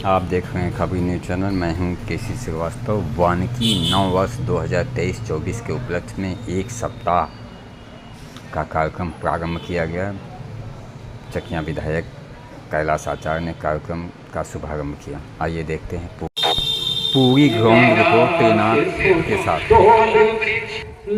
आप देख रहे हैं खबरी न्यूज़ चैनल। मैं हूं केसी श्रीवास्तव। वानिकी नव वर्ष 2023-24 के उपलक्ष्य में एक सप्ताह का कार्यक्रम प्रारंभ किया गया। चकिया विधायक कैलाश आचार्य ने कार्यक्रम का शुभारंभ किया। आइए देखते हैं पूरी ग्राउंड रिपोर्ट तैनात के साथ।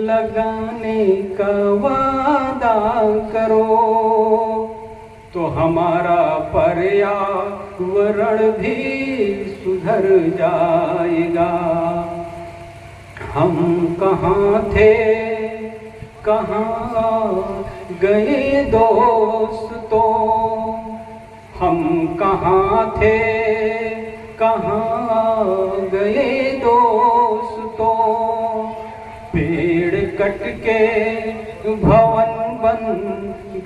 लगाने का वादा करो तो हमारा पर्यावरण भी सुधर जाएगा। हम कहाँ थे, कहाँ गए दोस्तों, हम कहाँ थे, कहाँ गए दोस्तों। पेड़ कट के भवन बन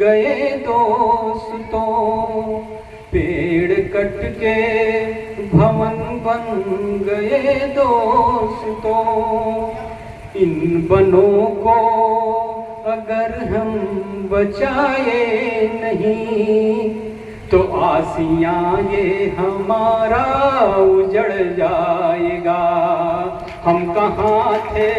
गए दोस्तों, पेड़ कट के भवन बन गए दोस्तों। इन बनों को अगर हम बचाए नहीं तो आसियाँ ये हमारा उजड़ जाएगा। हम कहाँ थे,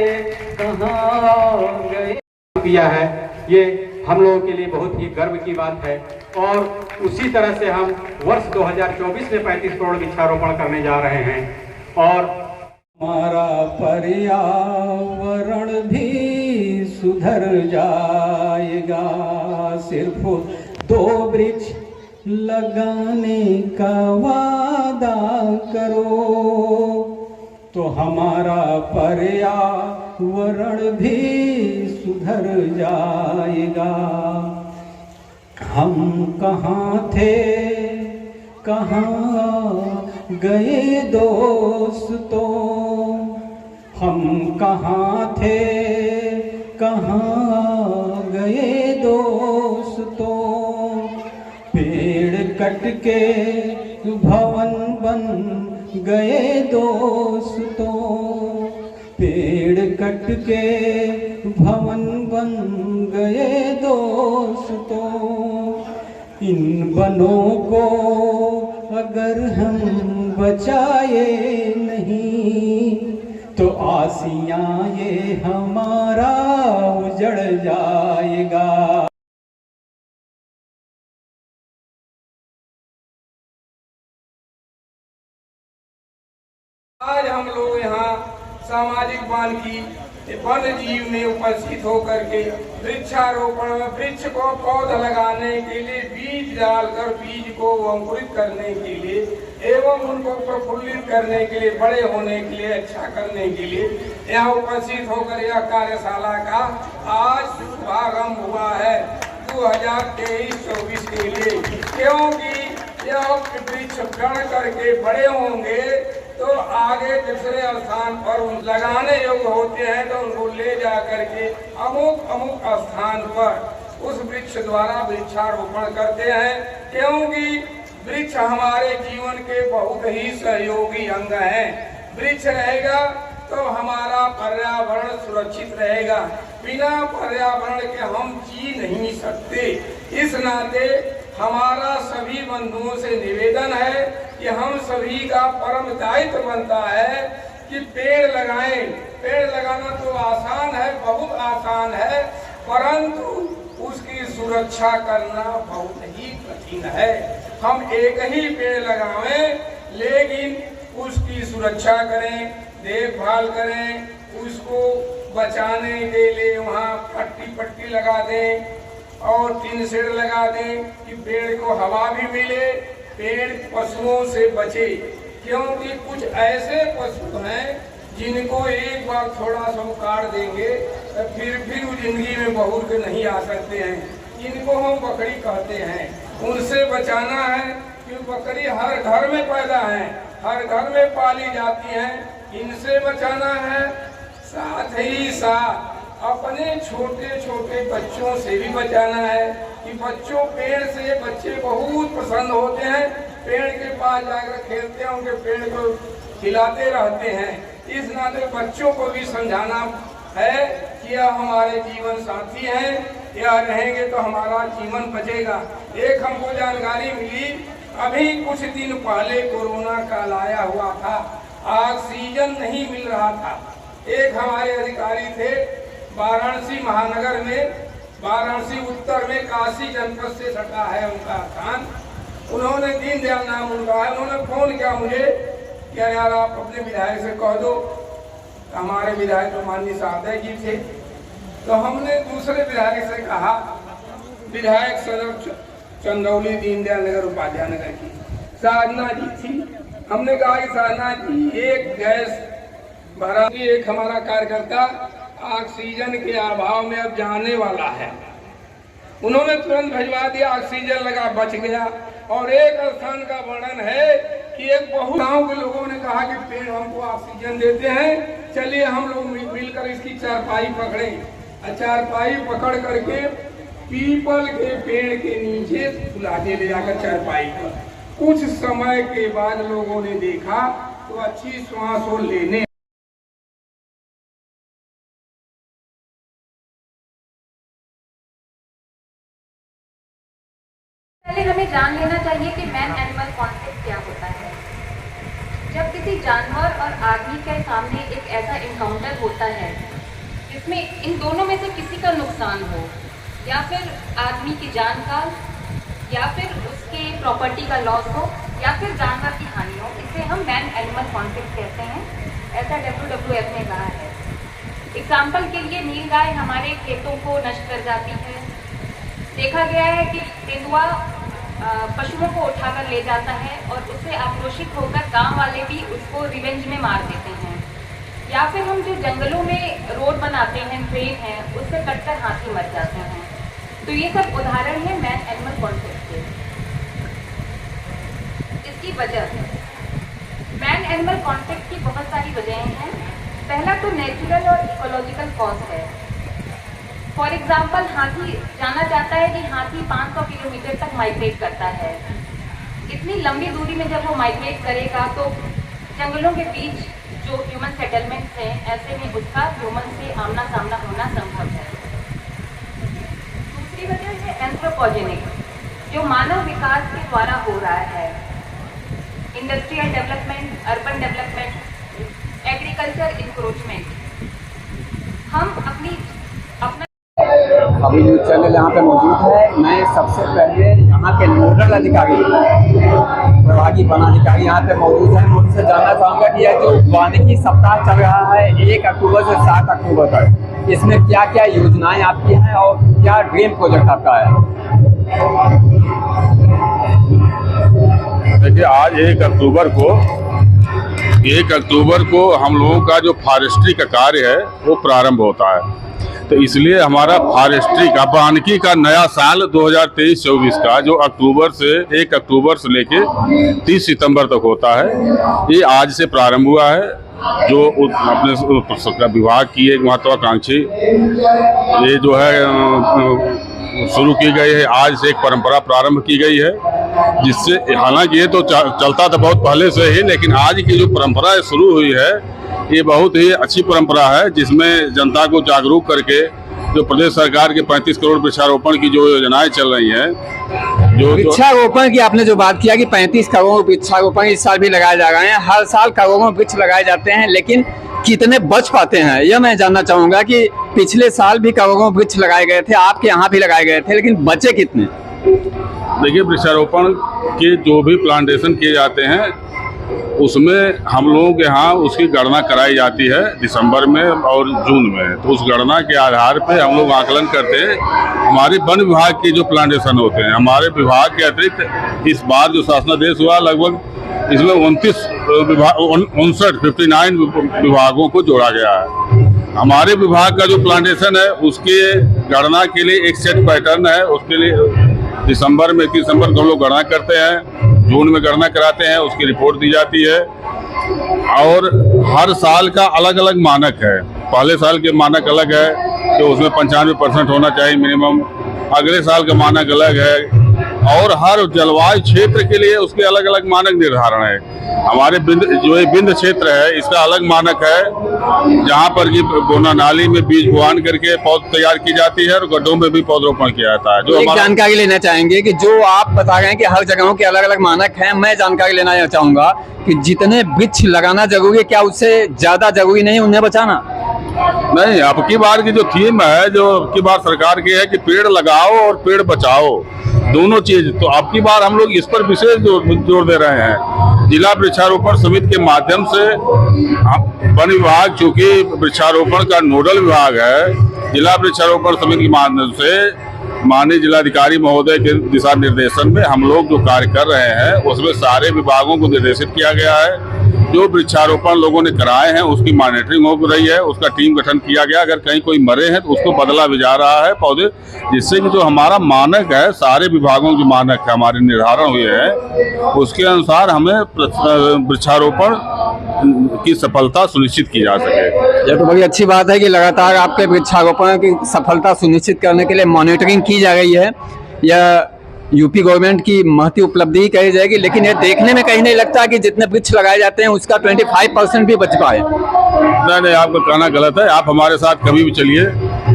कहाँ गए। किया है, ये हम लोगों के लिए बहुत ही गर्व की बात है। और उसी तरह से हम वर्ष 2024 में 35 करोड़ वृक्षारोपण करने जा रहे हैं। और हमारा पर्यावरण भी सुधर जाएगा। सिर्फ 2 वृक्ष लगाने का वादा करो तो हमारा पर्यावरण भी सुधर जाएगा। हम कहाँ थे, कहाँ गए दोस्तों, हम कहाँ थे, कहाँ गए दोस्तों। पेड़ कट के भवन बन गए दोस्तों, पेड़ कट के भवन बन गए दोस्तों। इन बनों को अगर हम बचाए नहीं तो आसियाँ ये हमारा उजड़ जाएगा। आज हम लोग यहाँ सामाजिक वानिकी वन्य जीव में उपस्थित होकर के वृक्षारोपण में वृक्ष को पौधा लगाने के लिए बीज डालकर बीज को अंकुरित करने के लिए एवं उनको प्रफुल्लित करने के लिए, बड़े होने के लिए, अच्छा करने के लिए यहाँ उपस्थित होकर यह कार्यशाला का आज शुभारंभ हुआ है 2023-24 के लिए। क्योंकि यह वृक्ष बढ़ करके बड़े होंगे तो आगे दूसरे स्थान पर लगाने योग्य होते हैं तो उनको ले जा करके अमुक स्थान पर उस वृक्ष द्वारा वृक्षारोपण करते हैं। क्योंकि वृक्ष हमारे जीवन के बहुत ही सहयोगी अंग हैं। वृक्ष रहेगा तो हमारा पर्यावरण सुरक्षित रहेगा। बिना पर्यावरण के हम जी नहीं सकते। इस नाते हमारा सभी बंधुओं से निवेदन है कि हम सभी का परम दायित्व बनता है कि पेड़ लगाएं। पेड़ लगाना तो आसान है, बहुत आसान है, परंतु उसकी सुरक्षा करना बहुत ही कठिन है। हम एक ही पेड़ लगावें लेकिन उसकी सुरक्षा करें, देखभाल करें, उसको बचाने के लिए वहाँ पट्टी लगा दें और 3 शेड लगा दें कि पेड़ को हवा भी मिले, पेड़ पशुओं से बचे। क्योंकि कुछ ऐसे पशु हैं जिनको एक बार थोड़ा सा काट देंगे तो फिर वो जिंदगी में बहुर के नहीं आ सकते हैं। इनको हम बकरी कहते हैं, उनसे बचाना है क्योंकि बकरी हर घर में पैदा है, हर घर में पाली जाती है। इनसे बचाना है, साथ ही साथ अपने छोटे छोटे बच्चों से भी बचाना है कि पेड़ से बच्चे बहुत पसंद होते हैं, पेड़ के पास जाकर खेलते हैं, उनके पेड़ को खिलाते रहते हैं। इस नाते बच्चों को भी समझाना है कि यह हमारे जीवन साथी हैं, यह रहेंगे तो हमारा जीवन बचेगा। एक हमको जानकारी मिली अभी कुछ दिन पहले कोरोना काल आया हुआ था, ऑक्सीजन नहीं मिल रहा था। एक हमारे अधिकारी थे वाराणसी महानगर में, वाराणसी उत्तर में, काशी जनपद से सटा है उनका स्थान। उन्होंने दीनदयाल नाम उनका है, उन्होंने फोन किया मुझे कि यार आप अपने विधायक से कह दो। हमारे विधायक तो माननीय साहब जी थे, तो हमने दूसरे विधायक से कहा, विधायक सदर चंदौली दीनदयाल नगर उपाध्याय नगर की साधना जी थी। हमने कहा कि साधना जी एक गैस भरा, एक हमारा कार्यकर्ता ऑक्सीजन के अभाव में अब जाने वाला है। उन्होंने तुरंत भिजवा दिया, ऑक्सीजन लगा, बच गया। और एक स्थान का वर्णन है कि एक बहुत गांव के लोगों ने कहा कि पेड़ हमको ऑक्सीजन देते हैं, चलिए हम लोग मिलकर इसकी चारपाई पकड़ें। चारपाई पकड़ करके पीपल के पेड़ के नीचे फुलाने ले जाकर चारपाई पर, कुछ समय के बाद लोगों ने देखा तो अच्छी श्वास और लेने। पहले हमें जान लेना चाहिए कि मैन एनिमल कॉन्फ्लिक्ट क्या होता है। जब किसी जानवर और आदमी के सामने एक ऐसा इनकाउंटर होता है जिसमें इन दोनों में से किसी का नुकसान हो, या फिर आदमी की जान का, या फिर उसके प्रॉपर्टी का लॉस हो, या फिर जानवर की हानि हो, इसे हम मैन एनिमल कॉन्फ्लिक्ट कहते हैं। ऐसा WWF ने कहा है। एग्जाम्पल के लिए नीलगाय हमारे खेतों को नष्ट कर जाती है। देखा गया है कि तेंदुआ पशुओं को उठाकर ले जाता है और उससे आक्रोशित होकर गांव वाले भी उसको रिवेंज में मार देते हैं। या फिर हम जो जंगलों में रोड बनाते हैं, ट्रेन है, उससे कटकर हाथी मर जाते हैं। तो ये सब उदाहरण है मैन एनिमल कॉन्फ्लिक्ट के। इसकी वजह, मैन एनिमल कॉन्फ्लिक्ट की बहुत सारी वजहें हैं। पहला तो नेचुरल और इकोलॉजिकल कॉज है। फॉर एग्जाम्पल, हाथी जाना जाता है कि हाथी 500 किलोमीटर तक माइग्रेट करता है। इतनी लंबी दूरी में जब वो माइग्रेट करेगा तो जंगलों के बीच जो ह्यूमन सेटलमेंट्स हैं, ऐसे में उसका ह्यूमन से आमना सामना होना संभव है। दूसरी वजह है एंथ्रोपोजेनिक, जो मानव विकास के द्वारा हो रहा है। Industrial development, urban development, agriculture encroachment. हम अपना अभी न्यूज़ चैनल यहाँ पे मौजूद है। मैं सबसे पहले यहाँ के नोडल अधिकारी, प्रभागी वनाधिकारी यहाँ पे मौजूद है। मैं उनसे जानना चाहूँगा कि यह जो वानिकी सप्ताह चल रहा है 1 अक्टूबर से 7 अक्टूबर तक, इसमें क्या क्या योजनाएं आपकी हैं और क्या ड्रीम प्रोजेक्ट आपका है? देखिए, आज 1 अक्टूबर को हम लोगों का जो फॉरेस्ट्री का कार्य है वो प्रारंभ होता है। तो इसलिए हमारा फॉरेस्ट्री का वानिकी का नया साल 2023-24 का जो 1 अक्टूबर से लेके 30 सितंबर तक होता है, ये आज से प्रारंभ हुआ है। जो अपने विभाग की एक महत्वाकांक्षी ये जो है शुरू की गई है, आज से एक परंपरा प्रारंभ की गई है, जिससे हालांकि ये तो चलता था बहुत पहले से ही, लेकिन आज की जो परंपरा शुरू हुई है ये बहुत ही अच्छी परंपरा है, जिसमें जनता को जागरूक करके जो प्रदेश सरकार के 35 करोड़ वृक्षारोपण की जो योजनाएं चल रही हैं, जो वृक्षारोपण की आपने जो बात किया कि 35 करोड़ वृक्षारोपण इस साल भी लगाए जा रहे हैं। हर साल करोड़ों वृक्ष लगाए जाते हैं, लेकिन कितने बच पाते हैं यह मैं जानना चाहूँगा कि पिछले साल भी करोड़ों वृक्ष लगाए गए थे, आपके यहाँ भी लगाए गए थे, लेकिन बचे कितने? देखिए, वृक्षारोपण के जो भी प्लांटेशन किए जाते हैं उसमें हम लोगों के यहाँ उसकी गणना कराई जाती है दिसंबर में और जून में। तो उस गणना के आधार पे हम लोग आकलन करते हैं। हमारे वन विभाग के जो प्लांटेशन होते हैं, हमारे विभाग के अतिरिक्त इस बार जो शासनादेश हुआ लगभग इसमें 59 विभागों को जोड़ा गया है। हमारे विभाग का जो प्लांटेशन है उसके गणना के लिए एक सेट पैटर्न है। उसके लिए दिसंबर में 30 दिसंबर को हम लोग गणना करते हैं, जून में गणना कराते हैं, उसकी रिपोर्ट दी जाती है। और हर साल का अलग अलग मानक है। पहले साल के मानक अलग है कि उसमें 95% होना चाहिए मिनिमम। अगले साल का मानक अलग है और हर जलवायु क्षेत्र के लिए उसके अलग अलग मानक निर्धारण है। हमारे जो ये बिंद क्षेत्र है इसका अलग मानक है, जहाँ पर कि बोना नाली में बीज बुआन करके पौध तैयार की जाती है और गड्ढों में भी पौधरोपण किया जाता है। जो एक जानकारी लेना चाहेंगे कि जो आप बता रहे हैं कि हर जगहों के अलग अलग मानक हैं, मैं जानकारी लेना चाहूंगा कि जितने वृक्ष लगाना जरूरी है, क्या उससे ज्यादा जरूरी नहीं उन्हें बचाना? नहीं, अब की बार की जो थीम है, जो अब की बार सरकार की है कि पेड़ लगाओ और पेड़ बचाओ, दोनों चीज। तो अब की बार हम लोग इस पर विशेष जोर दे रहे हैं। जिला वृक्षारोपण समिति के माध्यम से वन विभाग, चूंकि वृक्षारोपण का नोडल विभाग है, जिला वृक्षारोपण समिति के माध्यम से माननीय जिलाधिकारी महोदय के दिशा निर्देशन में हम लोग जो कार्य कर रहे हैं उसमें सारे विभागों को निर्देशित किया गया है। जो वृक्षारोपण लोगों ने कराए हैं उसकी मॉनिटरिंग हो रही है, उसका टीम गठन किया गया। अगर कहीं कोई मरे हैं तो उसको बदला भी जा रहा है पौधे, जिससे कि जो हमारा मानक है, सारे विभागों के मानक हमारे निर्धारण हुए हैं, उसके अनुसार हमें वृक्षारोपण की सफलता सुनिश्चित की जा सके। यह तो बड़ी अच्छी बात है कि लगातार आपके वृक्षारोपण की सफलता सुनिश्चित करने के लिए मॉनिटरिंग की जा रही है। यह यूपी गवर्नमेंट की महती उपलब्धि कही जाएगी, लेकिन ये देखने में कहीं नहीं लगता कि जितने वृक्ष लगाए जाते हैं उसका 25% भी बच पाए। नहीं, आपका कहना गलत है। आप हमारे साथ कभी भी चलिए,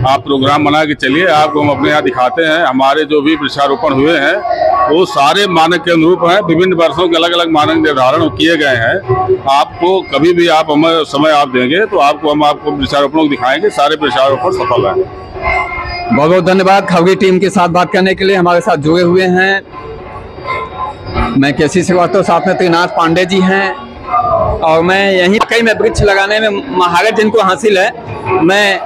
आप प्रोग्राम बना के चलिए, आपको हम अपने यहाँ दिखाते हैं। हमारे जो भी वृक्षारोपण हुए हैं वो सारे मानक के अनुरूप हैं। विभिन्न वर्षों के अलग अलग मानक निर्धारण किए गए हैं। आपको कभी भी आप हमें समय आप देंगे तो हम आपको वृक्षारोपणों को दिखाएंगे। सारे वृक्षारोपण सफल हैं। बहुत बहुत धन्यवाद खबरी टीम के साथ बात करने के लिए। हमारे साथ जुड़े हुए हैं मैं केसी श्रीवास्तव, साथ में त्रिनाथ पांडे जी हैं, और मैं यहीं कई में वृक्ष लगाने में महारत जिनको हासिल है। मैं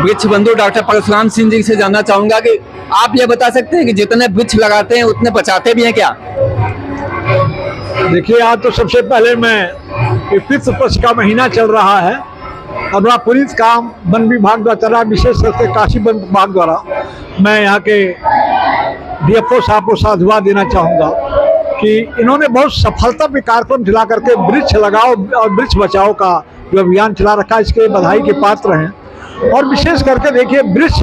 वृक्ष बंधु डॉक्टर परशुराम सिंह जी से जानना चाहूंगा कि आप ये बता सकते हैं कि जितने वृक्ष लगाते हैं उतने बचाते भी हैं क्या? देखिए, आज तो सबसे पहले मैं 21 पक्ष का महीना चल रहा है और बड़ा पुलिस काम वन विभाग द्वारा चल रहा है, विशेष करके काशी वन विभाग द्वारा। मैं यहाँ के डीएफओ साहब को साधुवाद देना चाहूँगा कि इन्होंने बहुत सफलता पे कार्यक्रम चला करके वृक्ष लगाओ और वृक्ष बचाओ का जो अभियान चला रखा है, इसके बधाई के पात्र हैं। और विशेष करके देखिए, वृक्ष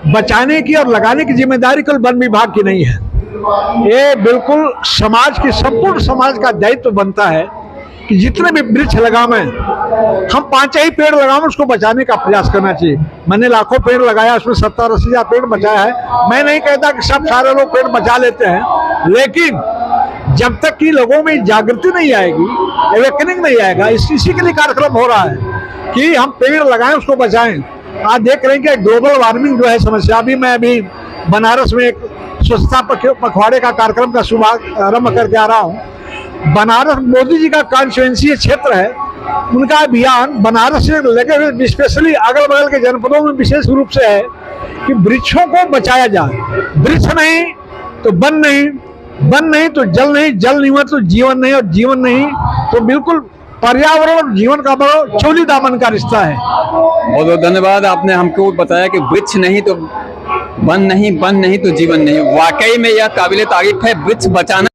बचाने की और लगाने की जिम्मेदारी केवल वन विभाग की नहीं है, ये बिल्कुल समाज की, संपूर्ण समाज का दायित्व बनता है कि जितने भी वृक्ष लगावें, हम 5 ही पेड़ लगावें, उसको बचाने का प्रयास करना चाहिए। मैंने लाखों पेड़ लगाया, उसमें 70-80 हजार पेड़ बचाया है। मैं नहीं कहता कि सब सारे लोग पेड़ बचा लेते हैं, लेकिन जब तक कि लोगों में जागृति नहीं आएगी, अवेकनिंग नहीं आएगा, इसी के लिए कार्यक्रम हो रहा है कि हम पेड़ लगाएं, उसको बचाएं। आज देख रहे हैं कि ग्लोबल वार्मिंग जो है समस्या, मैं अभी बनारस में एक स्वच्छता पखवाड़े का कार्यक्रम का शुभारंभ करके आ रहा हूँ। बनारस मोदी जी का कॉन्स्टिट्यूएंसी क्षेत्र है, उनका अभियान बनारस से लगे हुए स्पेशली अगल बगल के जनपदों में विशेष रूप से है कि वृक्षों को बचाया जाए। वृक्ष नहीं तो वन नहीं, वन नहीं तो जल नहीं, जल नहीं हुआ तो जीवन नहीं, और जीवन नहीं तो बिल्कुल पर्यावरण और जीवन का बड़ा चोली दामन का रिश्ता है। बहुत बहुत धन्यवाद। आपने हमको बताया कि वृक्ष नहीं तो वन नहीं, वन नहीं तो जीवन नहीं। वाकई में यह काबिले तारीफ है। वृक्ष बचाना